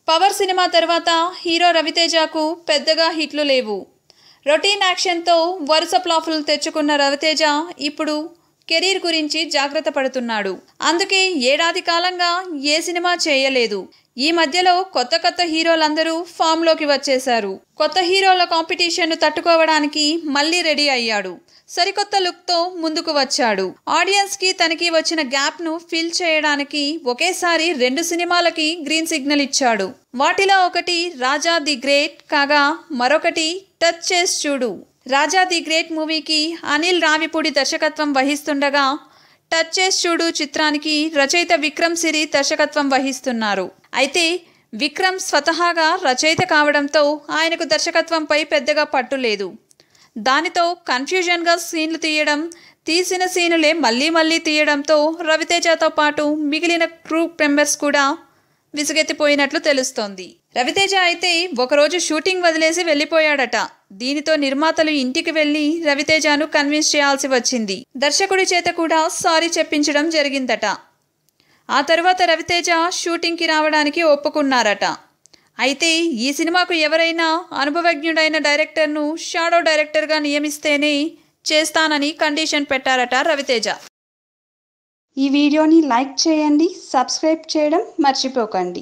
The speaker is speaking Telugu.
పవర్ సినిమా తర్వాత హీరో రవితేజకు పెద్దగా హిట్లు లేవు. రొటీన్ యాక్షన్తో వరుస ఫ్లాపులు తెచ్చుకున్న రవితేజ ఇప్పుడు కెరీర్ గురించి జాగ్రత్త పడుతున్నాడు. అందుకే ఏడాది కాలంగా ఏ సినిమా చేయలేదు. ఈ మధ్యలో కొత్త హీరోలందరూ ఫామ్లోకి వచ్చేశారు. కొత్త హీరోల కాంపిటీషన్ను తట్టుకోవడానికి మళ్ళీ రెడీ అయ్యాడు. సరికొత్త లుక్తో ముందుకు వచ్చాడు. ఆడియన్స్కి తనకి వచ్చిన గ్యాప్ను ఫిల్ చేయడానికి ఒకేసారి 2 సినిమాలకి గ్రీన్ సిగ్నల్ ఇచ్చాడు. వాటిలో ఒకటి రాజా ది గ్రేట్ కాగా మరొకటి టచ్ చేసి చూడు. రాజా ది గ్రేట్ మూవీకి అనిల్ రావిపూడి దర్శకత్వం వహిస్తుండగా టచ్ చేసి చూడు చిత్రానికి రచయిత విక్రమ్ సిరి దర్శకత్వం వహిస్తున్నారు. అయితే విక్రమ్ స్వతహాగా రచయిత కావడంతో ఆయనకు దర్శకత్వంపై పెద్దగా పట్టు లేదు. దానితో కన్ఫ్యూజన్గా సీన్లు తీసిన సీనులే మళ్ళీ తీయడంతో రవితేజతో పాటు మిగిలిన క్రూ మెంబర్స్ కూడా విసుగెత్తిపోయినట్లు తెలుస్తోంది. రవితేజ అయితే ఒకరోజు షూటింగ్ వదిలేసి వెళ్ళిపోయాడట. దీనితో నిర్మాతలు ఇంటికి వెళ్లి రవితేజను కన్విన్స్ చేయాల్సి వచ్చింది. దర్శకుడి చేత కూడా సారీ చెప్పించడం జరిగిందట. ఆ తర్వాత రవితేజ షూటింగ్కి రావడానికి ఒప్పుకున్నారట. అయితే ఈ సినిమాకు ఎవరైనా అనుభవజ్ఞుడైన డైరెక్టర్ను షాడో డైరెక్టర్గా నియమిస్తేనే చేస్తానని కండిషన్ పెట్టారట రవితేజ. ఈ వీడియోని లైక్ చేయండి, సబ్స్క్రైబ్ చేయడం మర్చిపోకండి.